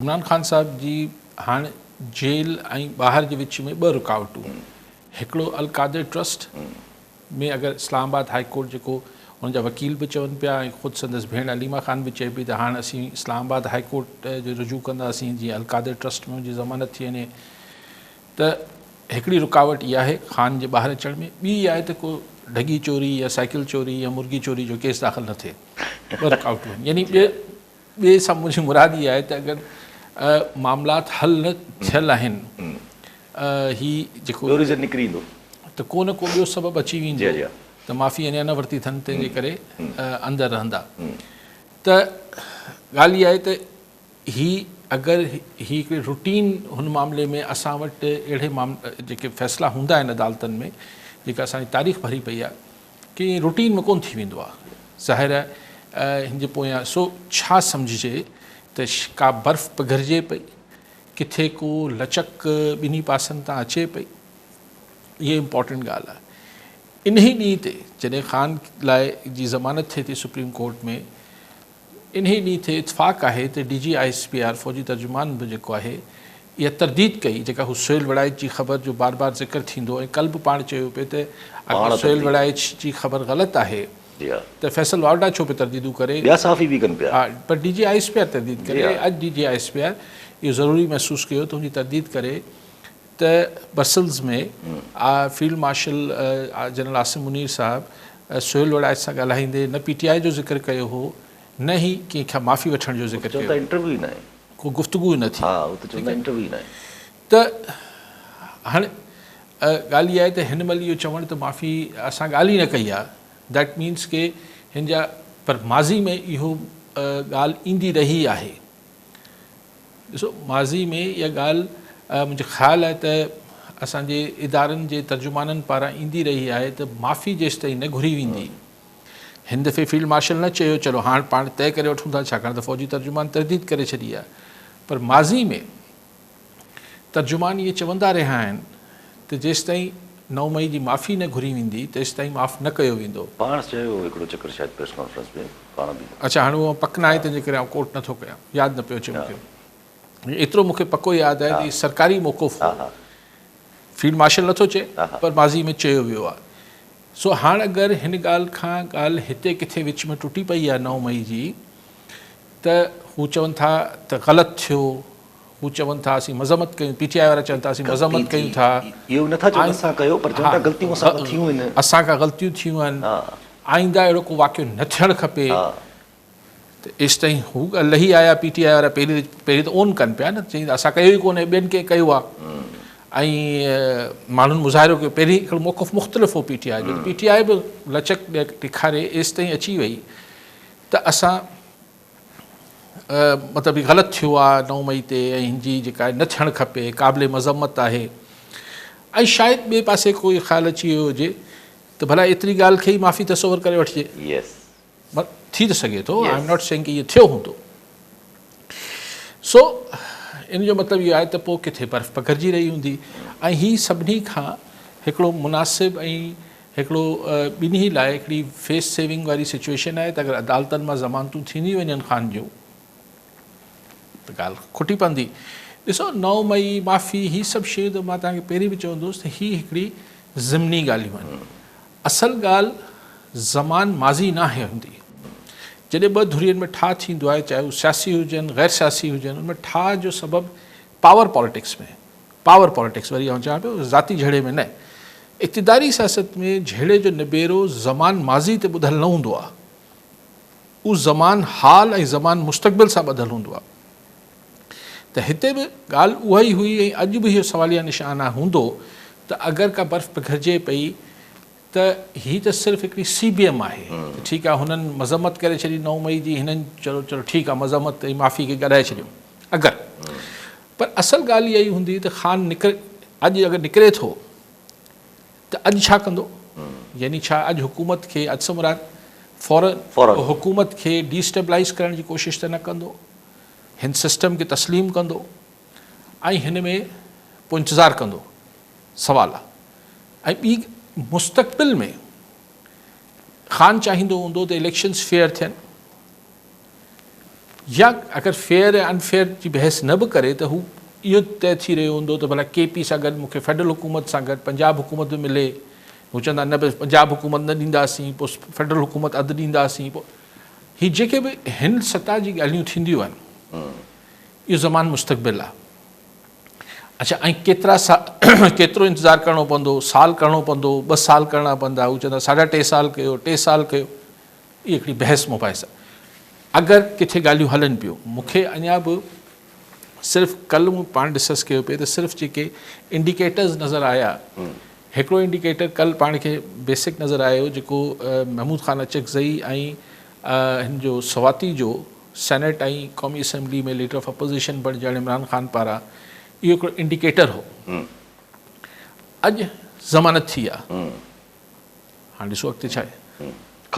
इमरान खान साहब जी हाँ जेल ऐं ॿाहिरि जे विच में ॿ रुकावटूं हिकिड़ो अल कादिर ट्रस्ट में अगरि इस्लामाबाद हाई कोर्ट जेको हुन जा वकील बि चवनि पिया ऐं ख़ुदि संदसि भेण अलीमा ख़ान बि चए पई त हाणे असीं इस्लामाबाद हाई कोर्ट जो रुजू कंदासीं जीअं अल कादिर ट्रस्ट में हुनजी ज़मानत थी वञे त हिकिड़ी रुकावट इहा आहे ख़ान जे ॿाहिरि अचण में। ॿी आहे त को ढगी चोरी या साइकिल चोरी या मुर्गी चोरी जो केस दाख़िल न थिए। ॿ रुकावटूं आहिनि। यानी ॿिए सां मुंहिंजी मुराद इहा आहे त अगरि मामलात हल न थियल आहिनि ही जेको निकिरी ईंदो त को न को ॿियो सबबु अची वेंदो त माफ़ी अञा न वरिती अथनि तंहिंजे करे अंदरि रहंदा। त ॻाल्हि इहा आहे त ही अगरि ही हिकिड़ी रूटीन हुन मामले में असां वटि अहिड़े जेके फ़ैसिला हूंदा आहिनि अदालतनि में जेका असांजी तारीख़ भरी पई आहे कि रूटीन में कोन थी वेंदो आहे। ज़ाहिर आहे हिन जे पोयां सो छा सम्झिजे त का बर्फ़ पिघरिजे पई, किथे को लचक ॿिन्ही पासनि तां अचे पई, इहा इम्पॉर्टेंट ॻाल्हि आहे। इन ई ॾींहं ते जॾहिं ख़ान लाइ जी ज़मानत थिए थी सुप्रीम कोर्ट में, इन ई ॾींहं ते इतफ़ाक़ आहे त DGISPR फ़ौजी तर्जुमान बि जेको आहे इहा तरदीद कई जेका हू सुहेल वड़ाइच जी ख़बर जो बार बार ज़िक्र थींदो ऐं कल्ह बि पाण चयो पिए त अगरि सुहेल वड़ाइच जी ख़बर ग़लति आहे त फैसल वावड़ा छो पे तरदीदूं करे, हा, पर DGISPR तरदीद करे। अॼु DGISPR इहो ज़रूरी महसूसु कयो त हुनजी तरदीद करे त ब्रसल्स में field marshal general Asim Munir साहब सुहेल वड़ाइच सां ॻाल्हाईंदे न PTI जो ज़िक्र कयो हो, न ई कंहिंखां माफ़ी वठण जो ज़िक्र कयो, इंटरव्यू न आहे, को गुफ़्तगू न थी। त हाणे ॻाल्हि इहा आहे त हिन महिल इहो चवणु त माफ़ी असां ॻाल्हि ई न कई आहे, दैट मीन्स के हिन जा पर माज़ी में इहो ॻाल्हि ईंदी रही आहे। ॾिसो माज़ी में इहा ॻाल्हि मुंहिंजो ख़्यालु आहे त असांजे इदारनि जे तर्जुमाननि पारां ईंदी रही आहे त माफ़ी जेसि ताईं न घुरी वेंदी। हिन दफ़े फील्ड मार्शल न चयो चलो हाणे पाण तइ करे वठूं था छाकाणि त फ़ौजी तर्जुमान तरदीद करे छॾी आहे, पर माज़ी में तर्जुमान इहे चवंदा रहिया आहिनि त जेसि ताईं 9 मई जी माफ़ी न घुरी वेंदी तेसि ताईं माफ़ न कयो वेंदो। पाण चयो हिकिड़ो चकर शायदि प्रेस कॉन्फ्रेंस में पाण बि। अच्छा, हाणे उहो पक न आहे तंहिंजे करे आउं कोट नथो कयां, यादि न पियो अचे मूंखे। एतिरो मूंखे पको यादि आहे त सरकारी मौक़ुफ़ फील्ड मार्शल नथो चए पर माज़ी में चयो वियो आहे। सो हाणे अगरि हिन ॻाल्हि खां ॻाल्हि हिते किथे विच में टुटी पई आहे 9 मई जी, त हू चवनि था त ग़लति थियो, हू चवनि था असीं मज़म्मत कयूं, PTI वारा चवनि था असीं मज़म्मत कयूं था, असांखां ग़लतियूं थियूं आहिनि, आईंदा अहिड़ो को वाक़ियो न थियणु खपे। त एसि ताईं हू लही आया PTI वारा पहिरीं त ओन कनि पिया न, चई असां कयो ई कोन्हे, ॿियनि खे कयो आहे। ऐं माण्हुनि मुज़ाहिरो कयो, पहिरीं हिकिड़ो मौक़ुफ़ मुख़्तलिफ़ हो PTI जो, PTI बि लचक ॾेखारे एसि ताईं अची वई त असां मतिलबु ग़लति थियो आहे 9 मई ते ऐं हिनजी जेका न थियणु खपे, क़ाबिले मज़म्मत आहे। ऐं शायदि ॿिए पासे कोई ख़्यालु अची वियो हुजे त भला एतिरी ॻाल्हि खे ई माफ़ी तसवुरु करे वठिजे, थी त सघे थो, आई एम नॉट सेइंग कि इहो थियो हूंदो। सो इन जो मतिलबु इहो आहे त पोइ किथे बर्फ़ पघिरजी रही हूंदी। ऐं हीअ सभिनी खां हिकिड़ो मुनासिबु ऐं हिकिड़ो ॿिन्ही लाइ हिकिड़ी फेस सेविंग वारी सिचुएशन आहे त अगरि अदालतनि मां ज़मानतूं थींदी वञनि ख़ान जूं त ॻाल्हि खुटी पवंदी। ॾिसो 9 मई माफ़ी हीअ सभु शयूं त मां तव्हांखे पहिरीं बि चवंदुसि त हीअ हिकिड़ी ज़िमनी ॻाल्हियूं आहिनि। असल ॻाल्हि ज़मान माज़ी न आहे हूंदी। जॾहिं ॿ धुरियुनि में ठाह थींदो आहे, चाहे उहे सियासी हुजनि ग़ैर सियासी हुजनि, उनमें ठाह जो सबबु पावर पॉलिटिक्स में, पावर पॉलिटिक्स वरी आउं चवां पियो ज़ाती झेड़े में न, इक़्तिदारी सियासत में झेड़े जो निबेरो ज़मान माज़ी ते ॿुधल न हूंदो आहे, उहो ज़मान हाल ऐं ज़मान मुस्तक़बिल सां ॿधलु हूंदो आहे। त हिते बि ॻाल्हि उहा ई हुई ऐं अॼु बि इहो सवालिया निशाना हूंदो त अगरि का बर्फ़ पिघिरजे पई त हीअ त सिर्फ़ु हिकिड़ी CBM आहे। ठीकु आहे, हुननि मज़म्मत करे छॾी 9 मई जी, हिननि चलो चलो ठीकु आहे मज़म्मत ऐं माफ़ी खे ॻाल्हाए छॾियो अगरि, पर असल ॻाल्हि इहा ई हूंदी त ख़ान अॼु अगरि निकिरे थो त अॼु छा कंदो, यानी छा अॼु हुकूमत खे अदसमुराद फ़ौरन हुकूमत खे डिस्टेबलाइज़ करण जी कोशिशि त न कंदो, हिन सिस्टम खे तस्लीम कंदो ऐं हिन में पोइ इंतज़ारु कंदो, सवाल आहे। ऐं ॿी मुस्तक़बिल में ख़ान चाहींदो हूंदो त इलेक्शन्स फेयर थियनि, या अगरि फेयर ऐं अनफेयर जी बहस न बि करे त हू इहो तय थी रहियो हूंदो त भला KP सां गॾु मूंखे फेडरल हुकूमत सां गॾु पंजाब हुकूमत बि मिले, हू चवंदा न बसि पंजाब हुकूमत न ॾींदासीं, पोइ फेडरल हुकूमत अधु ॾींदासीं, पोइ हीअ जेके बि हिन सतह जी ॻाल्हियूं थींदियूं आहिनि इहो ज़मानु मुस्तक़बिल आहे। अच्छा, ऐं केतिरो इंतज़ारु करिणो पवंदो, साल करिणो पवंदो, 2 साल करिणा पवंदा, हू चवंदा 3.5 साल कयो, 3 साल कयो, इहा हिकिड़ी बहस मुबाहिस आहे। अगरि किथे ॻाल्हियूं हलनि पियो, मूंखे अञा बि सिर्फ़ु कल्ह मूं पाण डिस्कस कयो पिए त सिर्फ़ु जेके इंडिकेटर्स नज़र आया, हिकिड़ो इंडिकेटर कल्ह पाण खे बेसिक नज़र आयो जेको महमूद ख़ान अचकज़ई ऐं हिन जो सवाती जो सेनेट ऐं क़ौमी असेंबली में लीडर ऑफ अपोज़िशन बणिजण इमरान ख़ान पारां, इहो हिकिड़ो इंडिकेटर हो। अॼु ज़मानत थी आहे, हाणे ॾिसो अॻिते छा आहे।